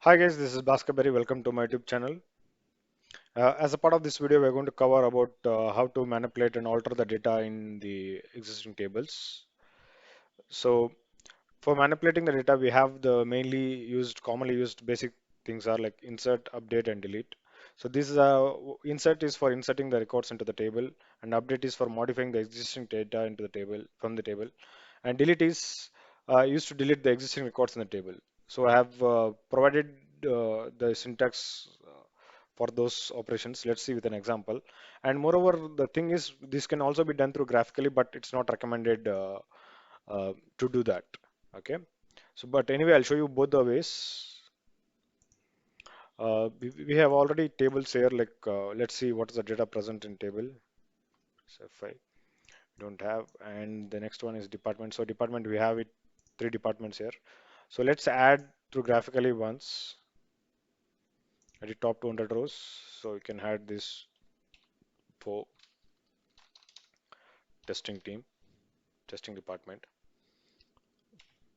Hi guys, this is Bhaskar. Welcome to my YouTube channel. As a part of this video, we're going to cover about how to manipulate and alter the data in the existing tables. So for manipulating the data, we have the commonly used basic things are like insert, update, and delete. So this is insert is for inserting the records into the table, and update is for modifying the existing data into the table from the table, and delete is used to delete the existing records in the table. So I have provided the syntax for those operations. Let's see with an example. And moreover, the thing is, this can also be done through graphically, but it's not recommended to do that. Okay. So, but anyway, I'll show you both the ways. We have already tables here. Like, let's see what is the data present in table. So if I don't have, and the next one is department. So department, we have it three departments here. So let's add through graphically once at the top 200 rows. So you can add this for testing team, testing department.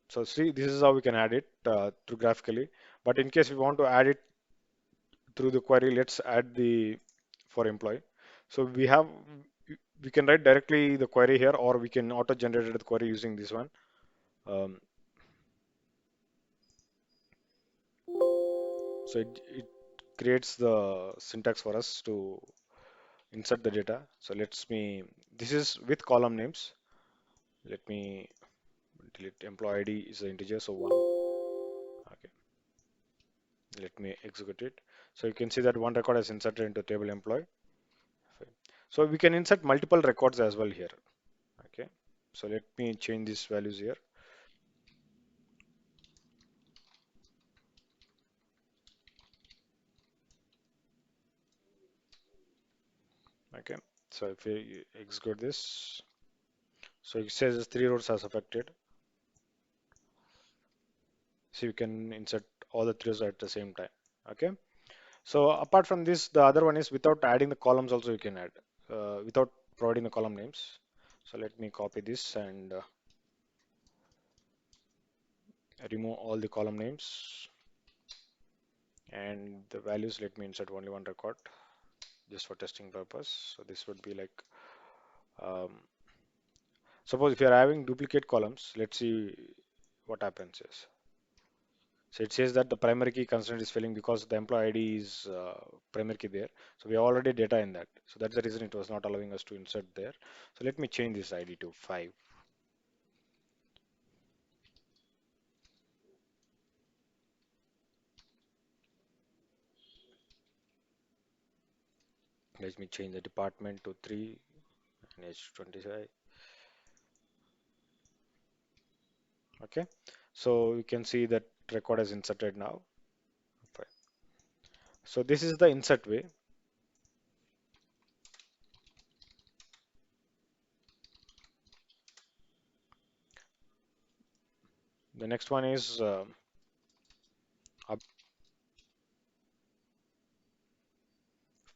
So see, this is how we can add it through graphically. But in case we want to add it through the query, let's add the for employee. So we can write directly the query here, or we can auto generate the query using this one. Um, so it creates the syntax for us to insert the data. So this is with column names. Let me delete employee ID is the integer, so one. Okay, let me execute it. So you can see that one record is inserted into table employee. Fine. So we can insert multiple records as well here. Okay, so let me change these values here. Okay, so if we execute this, so it says three rows as affected. So you can insert all the three rows at the same time. Okay, so apart from this, the other one is without adding the columns also you can add without providing the column names. So let me copy this and remove all the column names and the values. Let me insert only one record just for testing purpose. So this would be like um, suppose if you are having duplicate columns, let's see what happens is. So it says that the primary key constraint is failing because the employee ID is primary key there. So we have already data in that. So that's the reason it was not allowing us to insert there. So let me change this ID to 5. Let me change the department to 3 and age 25. Okay. So you can see that record is inserted now. Fine. So this is the insert way. The next one is up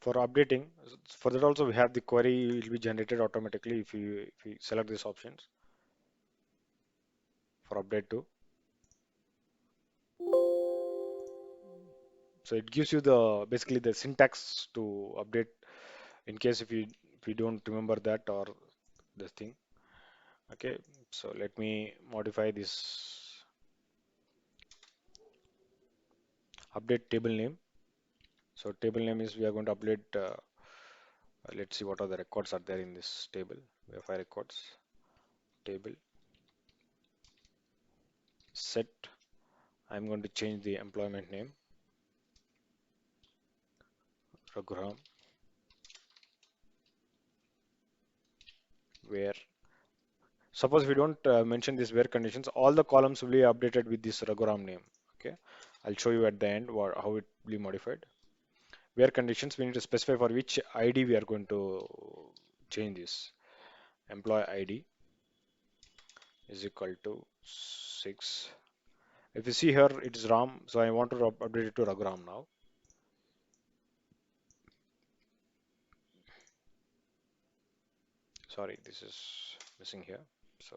for updating. For that also we have the query will be generated automatically if you select these options for update to. So it gives you the basically the syntax to update in case if you don't remember that or this thing. Okay, so let me modify this update table name. So table name is we are going to update. Let's see what are the records are there in this table. We have 5 records. Table set. I'm going to change the employment name. Raghuram. Where suppose we don't mention these where conditions, all the columns will be updated with this Raghuram name. Okay, I'll show you at the end how it will be modified. Where conditions, we need to specify for which ID we are going to change this. Employee ID is equal to 6. If you see here, it is Ram, so I want to update it to Raghuram now. Sorry, this is missing here. So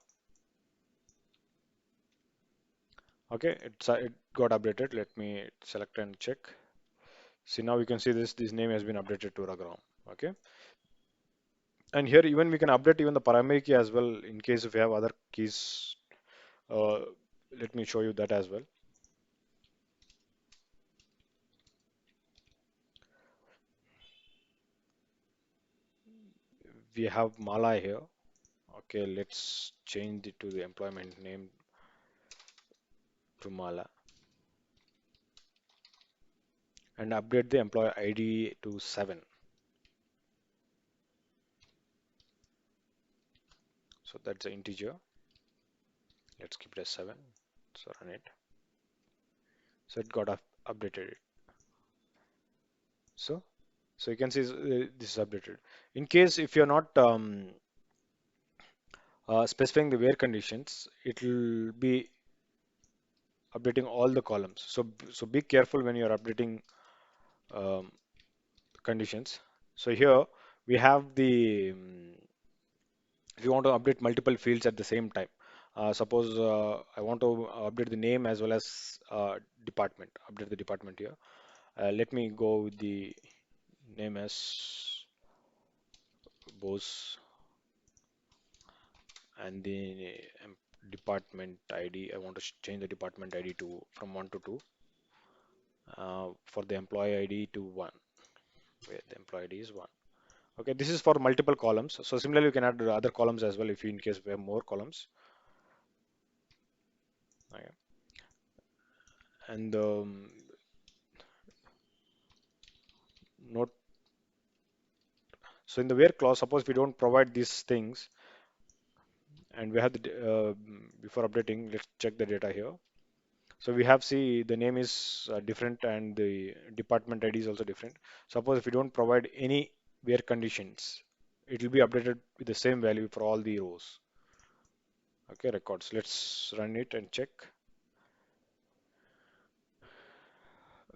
Okay, it got updated. Let me select and check. See, now we can see this name has been updated to Raghuram. Okay, and here even we can update even the primary key as well in case if you have other keys. Uh, Let me show you that as well. We have Mala here. Okay, let's change it to the employment name to Mala and update the employee ID to 7. So that's an integer. Let's keep it as 7. So run it. So it got updated. So so you can see this is updated. In case if you're not specifying the where conditions, it will be updating all the columns. So be careful when you're updating um, conditions. So here we have the if you want to update multiple fields at the same time. Suppose I want to update the name as well as department. Update the department here. Let me go with the name as Bose and the department ID. I want to change the department ID to from 1 to 2. For the employee ID to 1, where the employee ID is 1. Okay, this is for multiple columns. So similarly, you can add other columns as well if you in case we have more columns. Okay. And note, so in the where clause, suppose we don't provide these things and we have the before updating, let's check the data here. So we have see the name is different and the department ID is also different. Suppose if we don't provide any where conditions, it will be updated with the same value for all the rows. Okay, records. Let's run it and check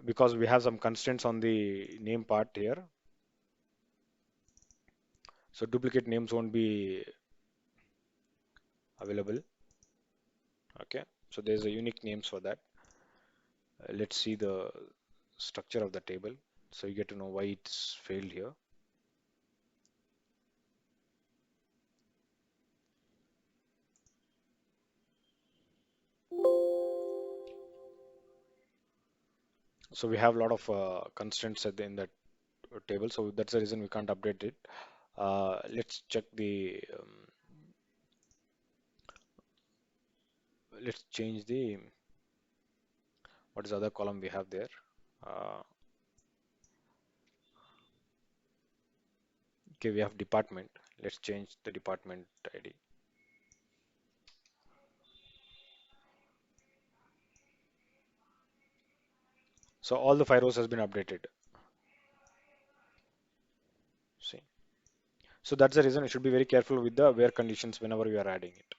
because we have some constraints on the name part here. So duplicate names won't be available. Okay, so there's a unique names for that. Let's see the structure of the table so you get to know why it's failed here. So we have a lot of constraints in that table, so that's the reason we can't update it. Let's check the let's change the what is the other column we have there. Uh, okay, we have department. Let's change the department ID. So all the 5 rows has been updated. See, so that's the reason you should be very careful with the where conditions whenever you are adding it.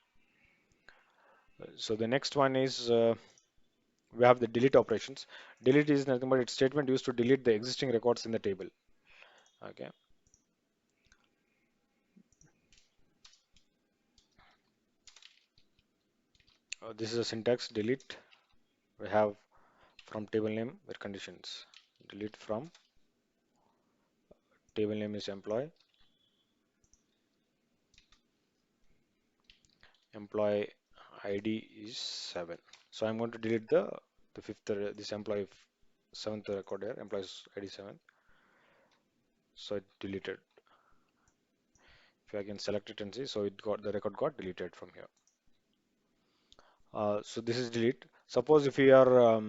So the next one is we have the delete operations. Delete is nothing but it's statement used to delete the existing records in the table. Okay. This is a syntax delete. We have from table name where conditions. Delete from table name is employee. Employee ID is 7. So I'm going to delete the fifth this employee seventh record here. Employee's ID 7. So it deleted. If I can select it and see, so it got the record got deleted from here. So this is delete. Suppose if we are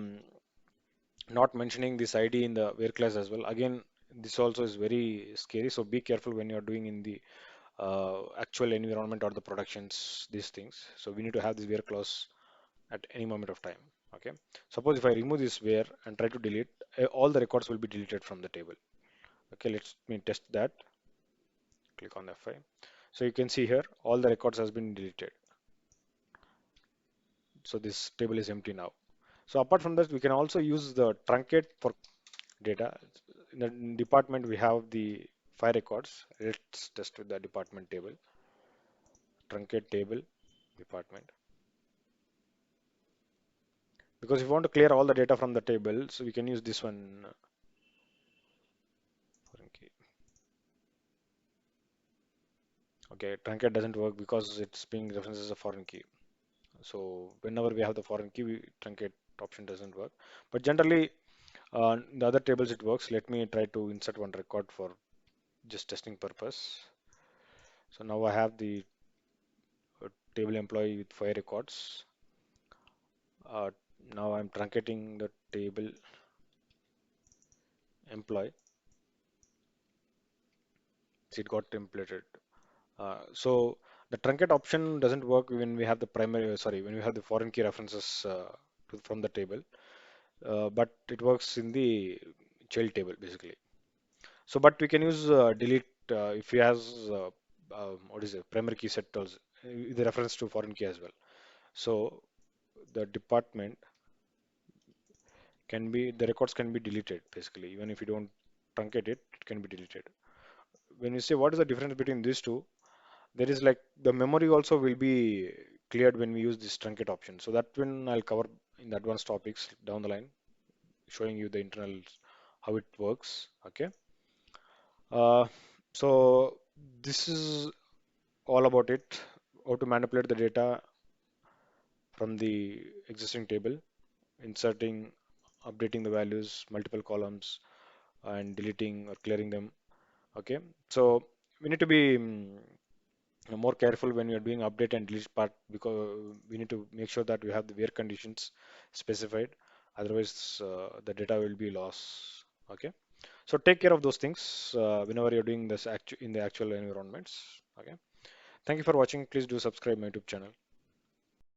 not mentioning this ID in the where class as well. Again, this also is very scary. So be careful when you're doing in the actual environment or the productions, these things. So we need to have this where clause at any moment of time. Okay. Suppose if I remove this where and try to delete, all the records will be deleted from the table. Okay, let me test that. Click on F5. So you can see here all the records has been deleted. So this table is empty now. So apart from that, we can also use the truncate for data. In the department, we have the 5 records. Let's test with the department table. Truncate table, department. Because if you want to clear all the data from the table, so we can use this one. Foreign key. Okay, truncate doesn't work because it's being referenced as a foreign key. So whenever we have the foreign key, truncate option doesn't work. But generally, in the other tables it works. Let me try to insert one record for just testing purpose. So now I have the table employee with 5 records. Uh, Now I'm truncating the table employee. So it got templated. So the truncate option doesn't work when we have the primary, sorry, when we have the foreign key references from the table, but it works in the child table basically. So, but we can use delete if he has what is it, primary key set also, the reference to foreign key as well. So the department can be, the records can be deleted basically, even if you don't truncate it, it can be deleted. When you say what is the difference between these two, there is like the memory also will be cleared when we use this truncate option. So that one I'll cover in the advanced topics down the line, showing you the internals, how it works. Okay. Uh, so this is all about it, how to manipulate the data from the existing table, inserting, updating the values, multiple columns, and deleting or clearing them. Okay. So we need to be more careful when we are doing update and delete part, because we need to make sure that we have the where conditions specified. Otherwise, the data will be lost. Okay. So take care of those things whenever you're doing this in the actual environments. Okay. Thank you for watching. Please do subscribe my YouTube channel.